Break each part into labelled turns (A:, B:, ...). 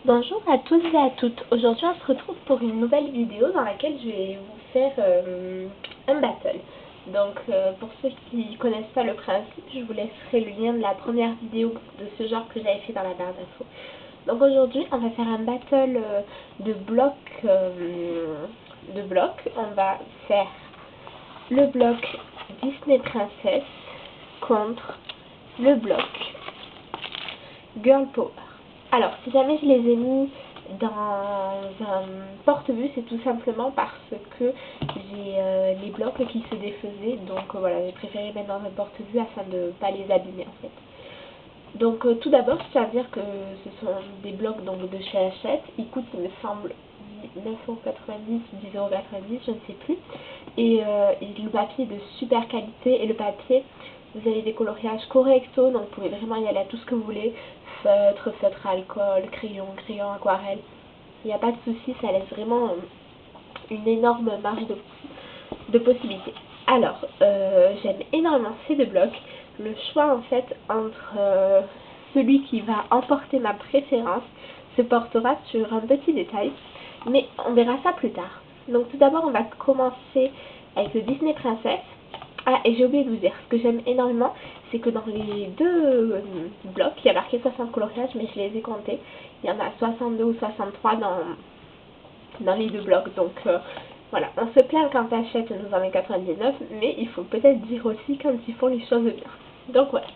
A: Bonjour à tous et à toutes. Aujourd'hui on se retrouve pour une nouvelle vidéo dans laquelle je vais vous faire un battle. Donc pour ceux qui ne connaissent pas le principe, je vous laisserai le lien de la première vidéo de ce genre que j'avais fait dans la barre d'infos. Donc aujourd'hui on va faire un battle de blocs. On va faire le bloc Disney Princess contre le bloc Girl Power. Alors, si jamais je les ai mis dans un porte-vue, c'est tout simplement parce que j'ai les blocs qui se défaisaient. Donc voilà, j'ai préféré mettre dans un porte-vue afin de ne pas les abîmer en fait. Donc tout d'abord, je tiens à dire que ce sont des blocs donc, de chez Hachette. Ils coûtent, il me semble, 9,90 ou 10,90 je ne sais plus. Et le papier est de super qualité. Et le papier, vous avez des coloriages correcto, donc vous pouvez vraiment y aller à tout ce que vous voulez. Feutre alcool, crayon aquarelle. Il n'y a pas de souci, ça laisse vraiment une énorme marge de possibilités. Alors, j'aime énormément ces deux blocs. Le choix en fait entre celui qui va emporter ma préférence se portera sur un petit détail, mais on verra ça plus tard. Donc tout d'abord on va commencer avec le Disney Princess. Ah, et j'ai oublié de vous dire, ce que j'aime énormément, c'est que dans les deux blocs, il y a marqué 60 coloriages, mais je les ai comptés. Il y en a 62 ou 63 dans les deux blocs. Donc voilà, on se plaint quand Hachette nous en met 99, mais il faut peut-être dire aussi quand ils font les choses bien. Donc voilà.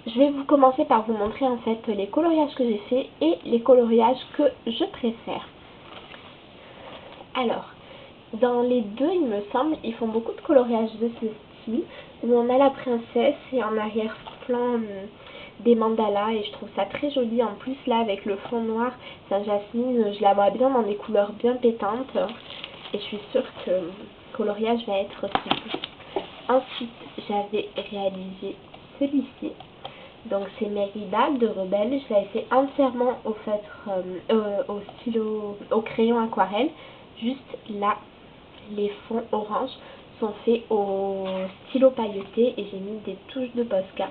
A: Je vais vous commencer par vous montrer en fait les coloriages que j'ai fait et les coloriages que je préfère. Alors, dans les deux, il me semble, ils font beaucoup de coloriages de ce style, où on a la princesse et en arrière-plan des mandalas, et je trouve ça très joli. En plus, là, avec le fond noir, Saint-Jasmine, je la vois bien dans des couleurs bien pétantes, et je suis sûre que le coloriage va être aussi. Ensuite, j'avais réalisé celui-ci. Donc c'est Merida de Rebelle, je l'avais fait entièrement au feutre, au stylo, au crayon aquarelle. Juste là, les fonds orange sont faits au stylo pailleté et j'ai mis des touches de Posca.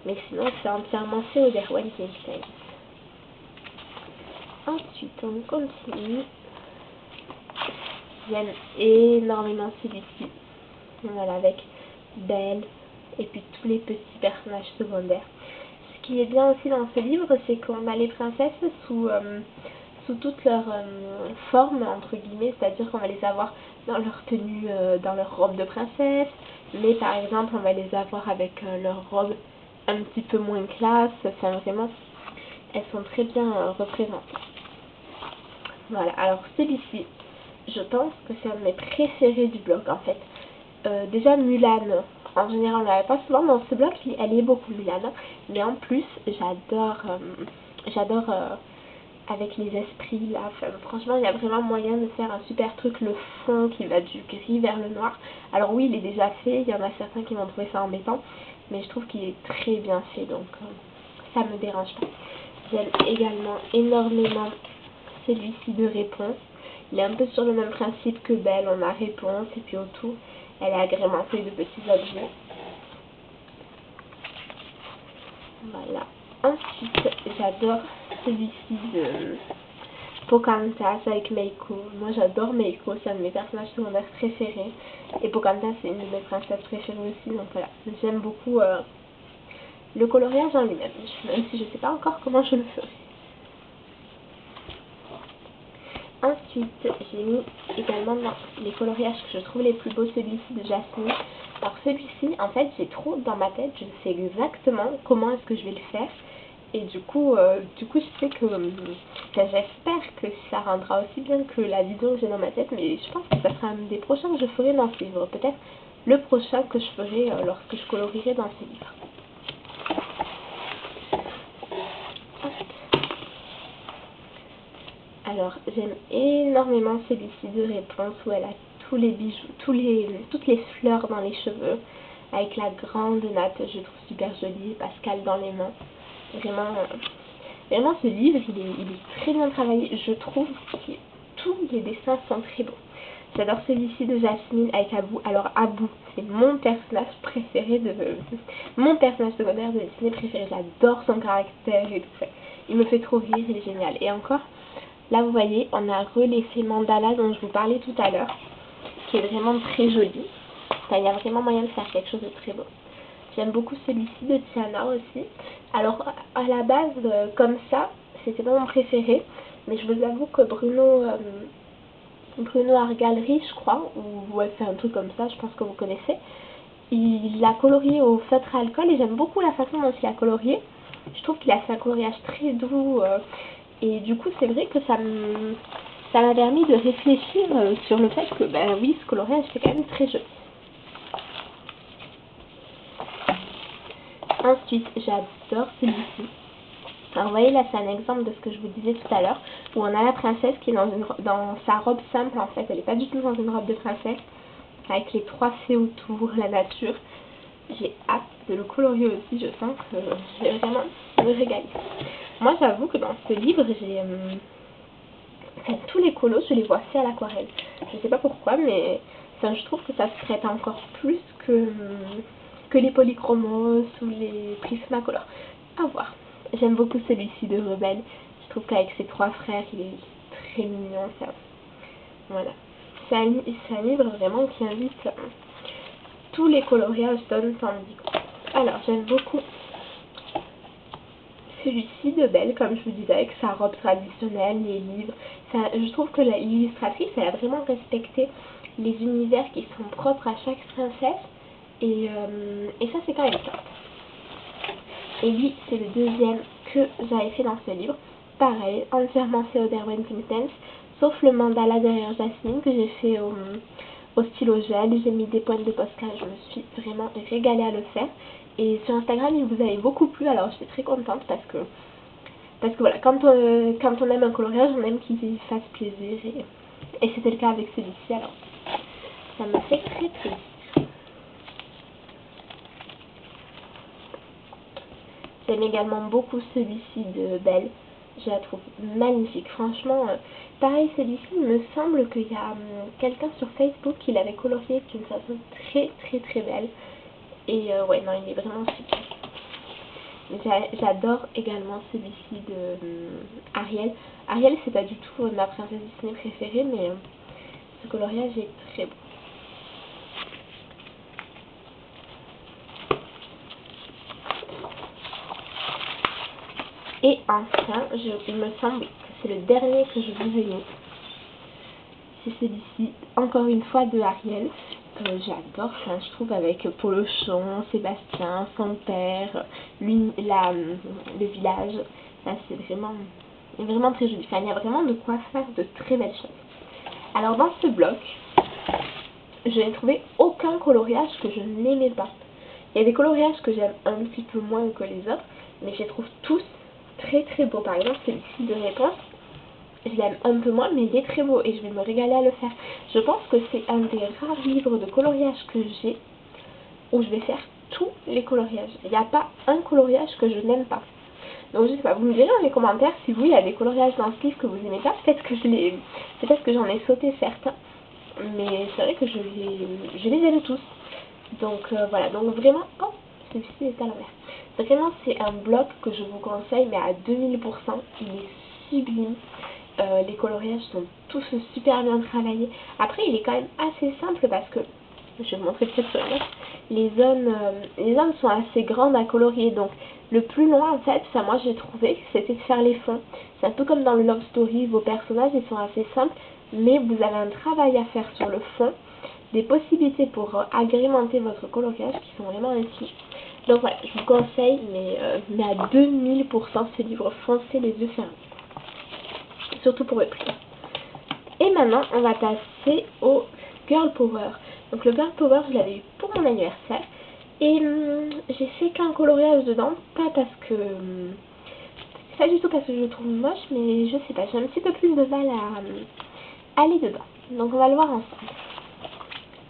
A: Mais sinon c'est entièrement fait au Derwent Einstein. Ensuite on continue. J'aime énormément celui-ci. Voilà, avec Belle et puis tous les petits personnages secondaires. Ce qui est bien aussi dans ce livre, c'est qu'on a les princesses sous toutes leurs formes, entre guillemets, c'est-à-dire qu'on va les avoir dans leur tenue, dans leur robe de princesse, mais par exemple, on va les avoir avec leur robe un petit peu moins classe, enfin vraiment, elles sont très bien représentées. Voilà, alors celui-ci, je pense que c'est un de mes préférés du blog en fait. Déjà Mulan, en général on l'avait pas souvent dans ce blog, elle est beaucoup Mulan, mais en plus j'adore avec les esprits là, enfin, franchement il y a vraiment moyen de faire un super truc, le fond qui va du gris vers le noir. Alors oui il est déjà fait, il y en a certains qui vont trouver ça embêtant, mais je trouve qu'il est très bien fait, donc ça me dérange pas. J'aime également énormément celui-ci de Réponse. Il est un peu sur le même principe que Belle, on a Réponse et puis autour elle est agrémentée de petits objets. Voilà. Ensuite, j'adore celui-ci de Pocahontas avec Meiko. Moi j'adore Meiko, c'est un de mes personnages secondaires préférés. Et Pocahontas c'est une de mes princesses préférées aussi, donc voilà. J'aime beaucoup le coloriage en lui-même, même si je ne sais pas encore comment je le ferai. Ensuite, j'ai mis également dans les coloriages que je trouve les plus beaux, celui-ci de Jasmine. Alors celui-ci, en fait, j'ai trop dans ma tête, je sais exactement comment est-ce que je vais le faire. Et du coup je sais que j'espère que ça rendra aussi bien que la vision que j'ai dans ma tête, mais je pense que ça sera un des prochains que je ferai dans ce livre. Peut-être le prochain que je ferai lorsque je colorierai dans ce livre. Alors, j'aime énormément celui-ci de Réponse où elle a tous les bijoux, toutes les fleurs dans les cheveux, avec la grande natte, je trouve super jolie, Pascal dans les mains. Vraiment ce livre, il est très bien travaillé, je trouve que tous les dessins sont très beaux. J'adore celui-ci de Jasmine avec Abou. Alors Abou, c'est mon personnage préféré mon personnage secondaire de Disney préféré. J'adore son caractère et tout ça. Il me fait trop rire, il est génial. Et encore, là vous voyez, on a l'effet mandala dont je vous parlais tout à l'heure, qui est vraiment très joli. Enfin, il y a vraiment moyen de faire quelque chose de très beau. J'aime beaucoup celui-ci de Tiana aussi. Alors à la base, comme ça, c'était pas mon préféré. Mais je vous avoue que Bruno Argalry, je crois, ou ouais, c'est un truc comme ça, je pense que vous connaissez. Il l'a colorié au feutre à alcool et j'aime beaucoup la façon dont il a colorié. Je trouve qu'il a fait un coloriage très doux et du coup c'est vrai que ça m'a permis de réfléchir sur le fait que ben oui, ce coloriage c'est quand même très joli. Ensuite, j'adore celui-ci. Alors vous voyez là c'est un exemple de ce que je vous disais tout à l'heure où on a la princesse qui est dans sa robe simple en fait, elle n'est pas du tout dans une robe de princesse avec les 3 fées autour, la nature. J'ai hâte de le colorier aussi, je sens que je vais vraiment me régaler. Moi j'avoue que dans ce livre enfin, tous les colos je les vois faits à l'aquarelle. Je sais pas pourquoi mais enfin, je trouve que ça se prête encore plus que les polychromos ou les prismacolor. À voir. J'aime beaucoup celui-ci de Rebelle. Je trouve qu'avec ses 3 frères, il est très mignon. Ça. Voilà. C'est un livre vraiment qui invite tous les coloriages donnent envie. Alors, j'aime beaucoup celui-ci de Belle, comme je vous disais, avec sa robe traditionnelle, les livres. Ça, je trouve que l'illustratrice, elle a vraiment respecté les univers qui sont propres à chaque princesse. Et ça, c'est quand même top. Et lui, c'est le deuxième que j'avais fait dans ce livre. Pareil, entièrement fait au Derwent Intense, sauf le mandala derrière Jasmine que j'ai fait au stylo gel. J'ai mis des pointes de Posca, je me suis vraiment régalée à le faire. Et sur Instagram, il vous avait beaucoup plu, alors je suis très contente parce que voilà, quand on aime un coloriage, on aime qu'il fasse plaisir. Et c'était le cas avec celui-ci, alors ça me fait très plaisir. J'aime également beaucoup celui-ci de Belle. Je la trouve magnifique. Franchement, pareil, celui-ci, il me semble qu'il y a quelqu'un sur Facebook qui l'avait colorié d'une façon très très très belle. Et ouais, non, il est vraiment super. J'adore également celui-ci de Ariel. Ariel, c'est pas du tout ma princesse Disney préférée, mais ce coloriage est très beau. Et enfin, il me semble que c'est le dernier que je vous ai mis. C'est celui-ci, encore une fois de Ariel, que j'adore, enfin, je trouve avec Polochon, Sébastien, son père, le village. Enfin, c'est vraiment très joli. Enfin, il y a vraiment de quoi faire de très belles choses. Alors dans ce bloc, je n'ai trouvé aucun coloriage que je n'aimais pas. Il y a des coloriages que j'aime un petit peu moins que les autres, mais je les trouve tous très très beaux. Par exemple, celui-ci de Réponse, je l'aime un peu moins, mais il est très beau et je vais me régaler à le faire. Je pense que c'est un des rares livres de coloriage que j'ai où je vais faire tous les coloriages. Il n'y a pas un coloriage que je n'aime pas. Donc je sais pas, vous me direz dans les commentaires si vous, il y a des coloriages dans ce livre que vous n'aimez pas. Peut-être que j'en ai sauté certains, mais c'est vrai que je les aime tous. Donc voilà, donc vraiment, oh, celui-ci est à l'envers. Vraiment, c'est un bloc que je vous conseille, mais à 2000%. Il est sublime. Les coloriages sont tous super bien travaillés. Après, il est quand même assez simple parce que, je vais vous montrer peut-être sur la note, les zones sont assez grandes à colorier. Donc, le plus loin, en fait, ça, moi j'ai trouvé, c'était de faire les fonds. C'est un peu comme dans le Love Story, vos personnages, ils sont assez simples, mais vous avez un travail à faire sur le fond, des possibilités pour agrémenter votre coloriage qui sont vraiment infinis. Donc voilà, je vous conseille, mais à 2000% ce livre, foncez les yeux fermés. Surtout pour le prix. Et maintenant, on va passer au Girl Power. Donc le Girl Power, je l'avais eu pour mon anniversaire. Et j'ai fait qu'un coloriage dedans. Pas parce que... pas du tout parce que je le trouve moche, mais je sais pas, j'ai un petit peu plus de mal à aller dedans. Donc on va le voir ensemble.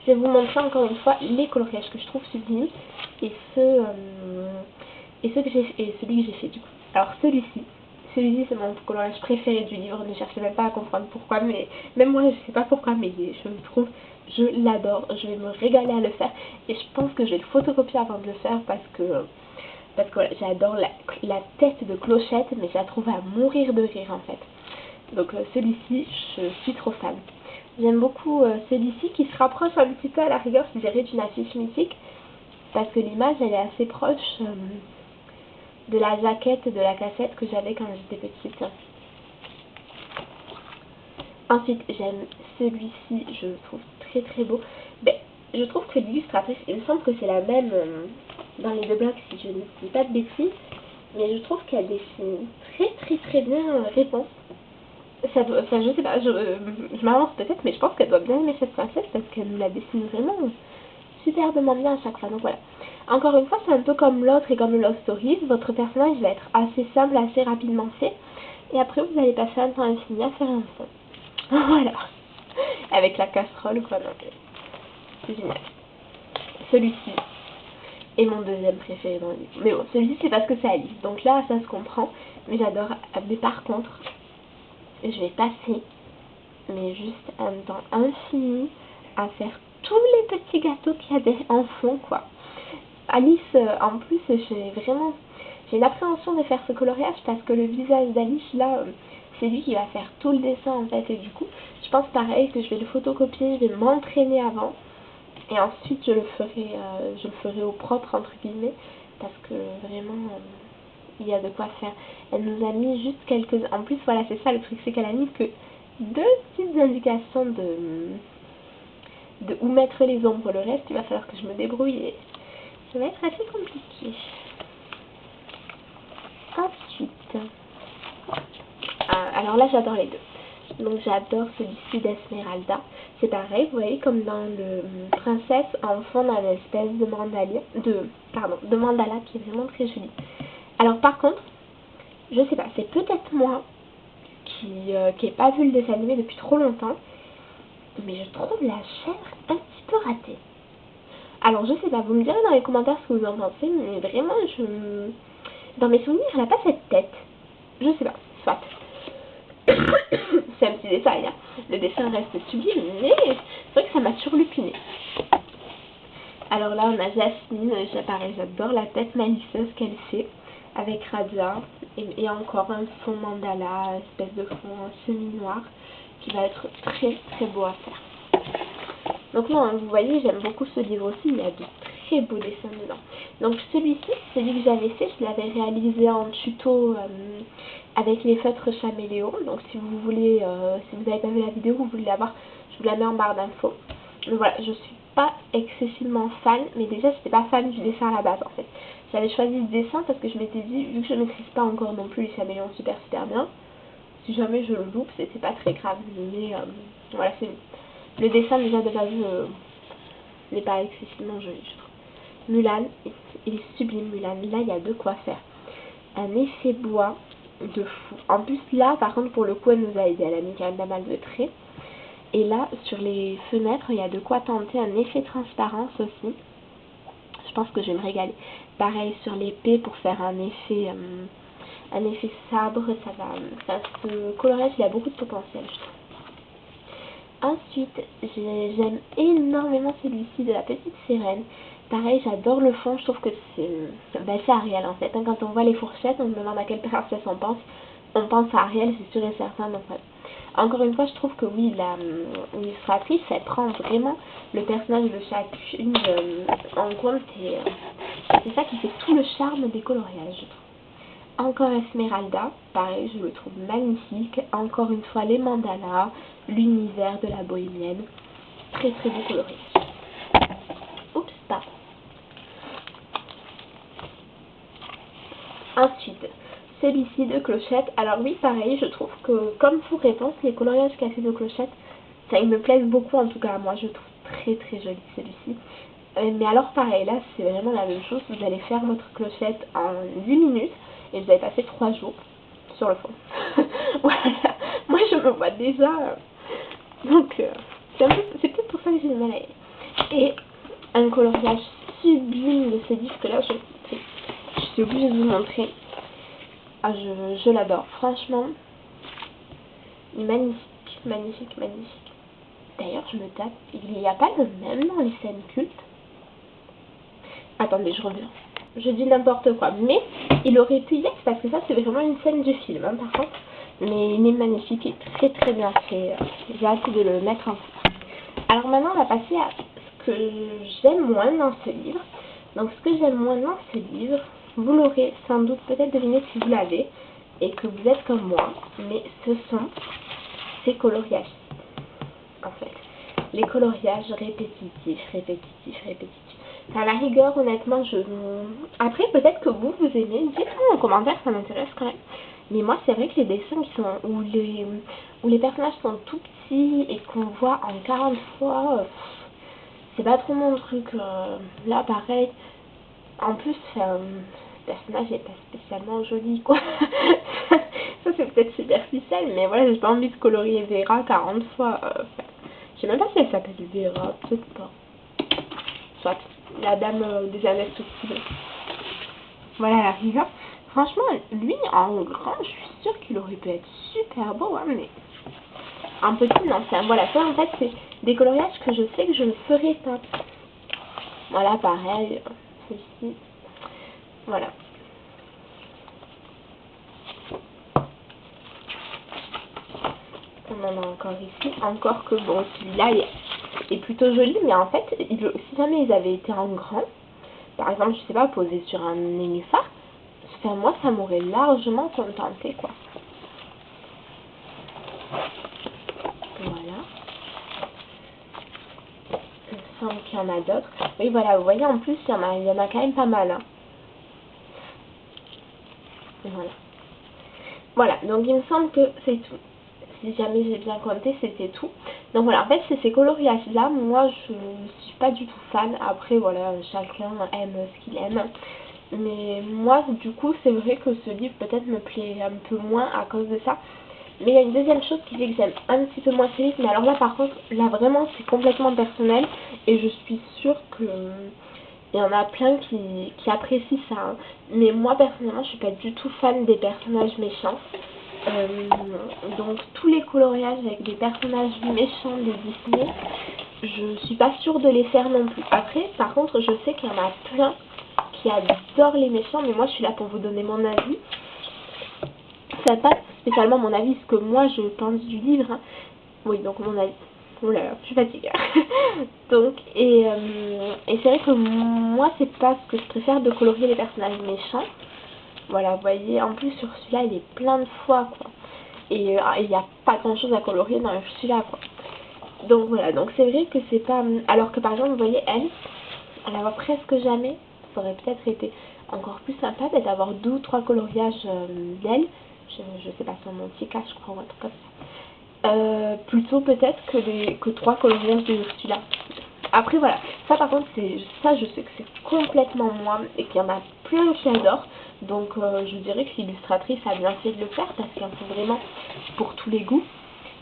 A: Je vais vous montrer encore une fois les coloriages que je trouve sublimes et celui que j'ai fait du coup. Alors celui-ci, celui-ci c'est mon coloriage préféré du livre, ne cherchez même pas à comprendre pourquoi, mais même moi je sais pas pourquoi, mais je le trouve, je l'adore, je vais me régaler à le faire et je pense que je vais le photocopier avant de le faire parce que voilà, j'adore la tête de Clochette, mais je la trouve à mourir de rire en fait. Donc celui-ci, je suis trop fan. J'aime beaucoup celui-ci qui se rapproche un petit peu à la rigueur, je dirais, d'une affiche mythique, parce que l'image elle est assez proche de la jaquette de la cassette que j'avais quand j'étais petite. Ensuite, j'aime celui-ci, je le trouve très très beau. Ben, je trouve que l'illustratrice, il me semble que c'est la même dans les deux blocs si je ne dis pas de bêtises, mais je trouve qu'elle dessine très bien Réponse. Enfin, je sais pas, je m'avance peut-être, mais je pense qu'elle doit bien aimer cette princesse parce qu'elle nous la dessine vraiment superbement bien à chaque fois. Donc voilà. Encore une fois, c'est un peu comme l'autre et comme Love Stories. Votre personnage va être assez simple, assez rapidement fait. Et après, vous allez passer un temps infini à faire un fond. Voilà. Avec la casserole, quoi. C'est génial. Celui-ci est mon deuxième préféré dans le livre. Mais bon, celui-ci, c'est parce que c'est Alice. Donc là, ça se comprend. Mais j'adore. Mais par contre, je vais passer, mais juste un temps infini à faire tous les petits gâteaux qu'il y a en fond, quoi. Alice, en plus, j'ai une appréhension de faire ce coloriage parce que le visage d'Alice, là, c'est lui qui va faire tout le dessin, en fait, et du coup, je pense pareil que je vais le photocopier, je vais m'entraîner avant, et ensuite je le ferai au propre, entre guillemets, parce que vraiment, il y a de quoi faire. Elle nous a mis juste quelques... En plus, voilà, c'est ça le truc, c'est qu'elle a mis que 2 petites indications de où mettre les ombres. Le reste, il va falloir que je me débrouille et ça va être assez compliqué. Ensuite, alors là, j'adore les deux. Donc, j'adore celui-ci d'Esmeralda. C'est pareil, vous voyez, comme dans le Princesse, en fond, dans une espèce de mandala qui est vraiment très joli. Alors, par contre, je sais pas, c'est peut-être moi qui n'ai pas vu le dessin animé depuis trop longtemps, mais je trouve la chair un petit peu ratée. Alors je sais pas, vous me direz dans les commentaires ce que vous en pensez, mais vraiment, dans mes souvenirs, elle n'a pas cette tête. Je sais pas, soit. C'est un petit détail, hein. Le dessin reste sublime, mais c'est vrai que ça m'a surlupiné. Alors là, on a Jasmine, pareil, j'adore la tête malicieuse qu'elle fait, avec Radia, et encore un fond mandala, espèce de fond semi-noir, qui va être très beau à faire. Donc non, vous voyez, j'aime beaucoup ce livre aussi, il y a de très beaux dessins dedans. Donc celui-ci, celui que j'avais fait, je l'avais réalisé en tuto avec les feutres Chaméléon. Donc si vous voulez, si vous n'avez pas vu la vidéo, vous voulez la voir, je vous la mets en barre d'infos. Donc voilà, je suis pas excessivement fan, mais déjà j'étais pas fan du dessin à la base en fait. J'avais choisi ce dessin parce que je m'étais dit, vu que je ne maîtrise pas encore non plus les Chaméléons super bien, si jamais je le loupe, c'est pas très grave, mais voilà, c'est le dessin déjà de base n'est pas excessivement joli, je trouve. Mulan, il est sublime Mulan, là il y a de quoi faire. Un effet bois de fou. En plus là, par contre, pour le coup, elle nous a aidé, elle a mis quand même pas mal de traits. Et là, sur les fenêtres, il y a de quoi tenter un effet transparence aussi. Je pense que je vais me régaler. Pareil sur l'épée pour faire un effet sabre, ça va. Enfin, ce coloriage, il a beaucoup de potentiel, je trouve. Ensuite, j'aime énormément celui-ci de la petite sirène. Pareil, j'adore le fond, je trouve que c'est Ariel en fait. Quand on voit les fourchettes, on se demande à quelle princesse on pense. On pense à Ariel, c'est sûr et certain. Donc, voilà. Encore une fois, je trouve que oui, l'illustratrice, elle prend vraiment le personnage de chacune en compte. Et c'est ça qui fait tout le charme des coloriages, je trouve. Encore Esmeralda, pareil, je le trouve magnifique. Encore une fois, les mandalas, l'univers de la bohémienne. Très beau coloriage. Oups, pardon. Ensuite, celui-ci de Clochette. Alors oui, pareil, je trouve que comme pour Réponse, les coloriages qu'a fait de Clochette, ça ils me plaisent beaucoup en tout cas. Moi, je trouve très joli celui-ci. Mais alors pareil, là, c'est vraiment la même chose. Vous allez faire votre Clochette en 10 minutes. Et vous avez passé 3 jours sur le fond. Voilà. Moi, je me vois déjà. Donc, c'est peut-être pour ça que j'ai du mal à aller. Et un coloriage sublime de ce livre que là, je suis obligée de vous montrer. Ah, je l'adore, franchement. Magnifique, magnifique, magnifique. D'ailleurs, je me tape, il n'y a pas le même dans les scènes cultes. Attendez, je reviens. Je dis n'importe quoi, mais il aurait pu y être parce que ça, c'est vraiment une scène du film, hein, par contre. Mais il est magnifique et très très bien fait. J'ai hâte de le mettre en place. Alors maintenant, on va passer à ce que j'aime moins dans ce livre. Donc, ce que j'aime moins dans ce livre, vous l'aurez sans doute peut-être deviné si vous l'avez et que vous êtes comme moi, mais ce sont ces coloriages. En fait, les coloriages répétitifs, répétitifs, répétitifs. À la rigueur, honnêtement, après, peut-être que vous aimez, dites-moi en commentaire, ça m'intéresse quand même. Mais moi, c'est vrai que les dessins qui sont, où les personnages sont tout petits et qu'on voit en 40 fois, c'est pas trop mon truc. Là, pareil, en plus, le personnage est pas spécialement joli, quoi. Ça, c'est peut-être superficiel, mais voilà, j'ai pas envie de colorier Vera 40 fois. Je sais même pas si elle s'appelle Vera, peut-être pas. Soit la dame des indestructibles. Voilà la rigueur. Franchement, lui en grand, je suis sûre qu'il aurait pu être super beau, hein, mais en petit, non. Voilà, ça en fait, c'est des coloriages que je sais que je ne ferai pas. Voilà, pareil, ceci. Voilà. On en a encore ici. Encore que, bon, celui-là est plutôt joli, mais en fait, si jamais ils avaient été en grand, par exemple, je sais pas, posé sur un nénuphar, enfin, moi, ça m'aurait largement contenté, quoi. Voilà. Il me semble qu'il y en a d'autres. Oui, voilà, vous voyez, en plus, il y en a quand même pas mal. Hein. Voilà. Voilà, donc il me semble que c'est tout. Si jamais j'ai bien compté, c'était tout. Donc voilà, en fait, c'est ces coloriages-là. Moi, je suis pas du tout fan. Après, voilà, chacun aime ce qu'il aime. Mais moi, du coup, c'est vrai que ce livre peut-être me plaît un peu moins à cause de ça. Mais il y a une deuxième chose qui fait que j'aime un petit peu moins ce livre. Mais alors là, par contre, là vraiment, c'est complètement personnel. Et je suis sûre que il y en a plein qui apprécient ça. Hein. Mais moi, personnellement, je suis pas du tout fan des personnages méchants. Donc tous les coloriages avec des personnages méchants de Disney, je suis pas sûre de les faire non plus. Après, par contre, je sais qu'il y en a plein qui adorent les méchants, mais moi je suis là pour vous donner mon avis. Ça pas spécialement mon avis, ce que moi je pense du livre. Hein. Oui, donc mon avis. Oh là là, je suis fatiguée. Donc, et c'est vrai que moi c'est pas ce que je préfère de colorier les personnages méchants. Voilà, vous voyez, en plus sur celui-là, il est plein de fois, quoi. Et il n'y a pas grand-chose à colorier dans celui-là, quoi. Donc voilà, donc c'est vrai que c'est pas... Alors que par exemple, vous voyez, elle la voit presque jamais. Ça aurait peut-être été encore plus sympa d'avoir 2 ou 3 coloriages d'elle. Je sais pas, son nom, Tika, je crois, ou un truc comme ça. Plutôt peut-être que 3 coloriages de celui-là. Après voilà, ça par contre, ça je sais que c'est complètement moi et qu'il y en a plein qui adorent. Donc je dirais que l'illustratrice a bien fait de le faire parce qu'il y en faut vraiment pour tous les goûts.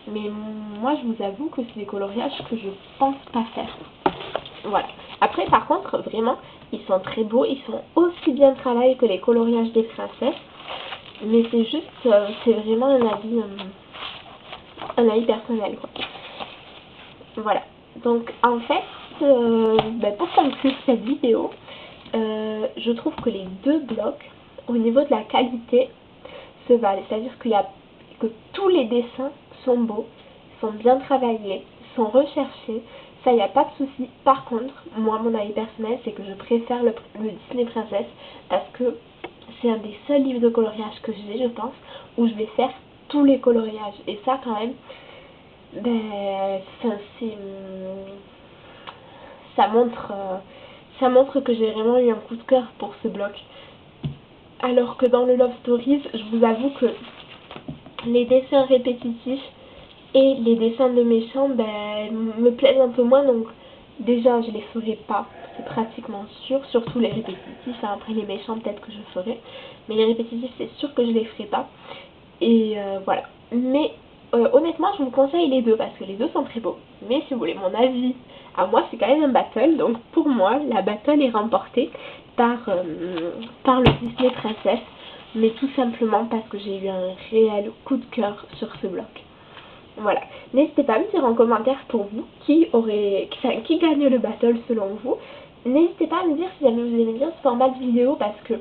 A: Mais moi je vous avoue que c'est des coloriages que je pense pas faire. Voilà. Après par contre, vraiment, ils sont très beaux, ils sont aussi bien travaillés que les coloriages des princesses. Mais c'est juste, c'est vraiment un avis personnel, quoi. Voilà. Donc en fait, pour conclure cette vidéo, je trouve que les deux blocs, au niveau de la qualité, se valent. C'est-à-dire que tous les dessins sont beaux, sont bien travaillés, sont recherchés. Ça, il n'y a pas de souci. Par contre, moi, mon avis personnel, c'est que je préfère le Disney Princess parce que c'est un des seuls livres de coloriage que j'ai, je pense, où je vais faire tous les coloriages. Et ça, quand même, ça montre que j'ai vraiment eu un coup de cœur pour ce bloc. Alors que dans le Love Stories, je vous avoue que les dessins répétitifs et les dessins de méchants me plaisent un peu moins. Donc déjà, je les ferai pas, c'est pratiquement sûr. Surtout les répétitifs. Hein. Après les méchants, peut-être que je ferai. Mais les répétitifs, c'est sûr que je les ferai pas. Et voilà. Mais honnêtement, je vous conseille les deux parce que les deux sont très beaux. Mais si vous voulez mon avis, à moi, c'est quand même un battle. Donc pour moi, la battle est remportée par le Disney Princess. mais tout simplement parce que j'ai eu un réel coup de cœur sur ce bloc. Voilà, n'hésitez pas à me dire en commentaire pour vous qui gagne le battle selon vous. N'hésitez pas à me dire si jamais vous aimez bien ce format de vidéo parce que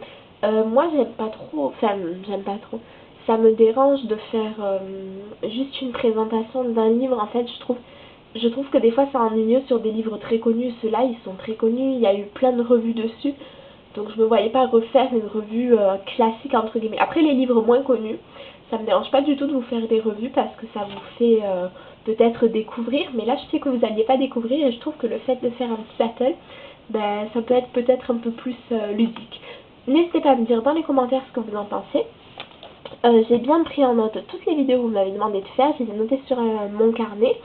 A: moi j'aime pas trop, ça me dérange de faire juste une présentation d'un livre. En fait je trouve que des fois c'est ennuyeux sur des livres très connus. Ceux-là ils sont très connus, il y a eu plein de revues dessus, donc je me voyais pas refaire une revue classique entre guillemets. Après les livres moins connus, ça me dérange pas du tout de vous faire des revues parce que ça vous fait peut-être découvrir, mais là je sais que vous n'alliez pas découvrir et je trouve que le fait de faire un petit battle, ben, ça peut être peut-être un peu plus ludique. N'hésitez pas à me dire dans les commentaires ce que vous en pensez. J'ai bien pris en note toutes les vidéos que vous m'avez demandé de faire, je les ai notées sur mon carnet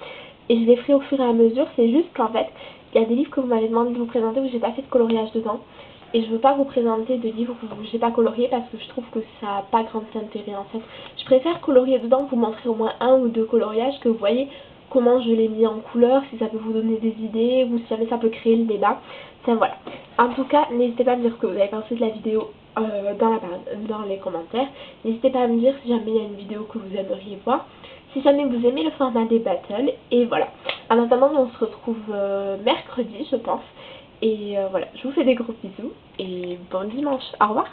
A: et je les ferai au fur et à mesure. C'est juste qu'en fait, il y a des livres que vous m'avez demandé de vous présenter où j'ai pas fait de coloriage dedans. Et je veux pas vous présenter de livres où j'ai pas colorié parce que je trouve que ça n'a pas grand intérêt en fait. Je préfère colorier dedans, vous montrer au moins un ou deux coloriages, que vous voyez comment je l'ai mis en couleur, si ça peut vous donner des idées ou si jamais ça peut créer le débat. Enfin voilà. En tout cas, n'hésitez pas à me dire ce que vous avez pensé de la vidéo dans les commentaires. N'hésitez pas à me dire si jamais il y a une vidéo que vous aimeriez voir. Si jamais vous aimez le format des battles. Et voilà. En attendant, on se retrouve mercredi, je pense. Et voilà, je vous fais des gros bisous et bon dimanche. Au revoir.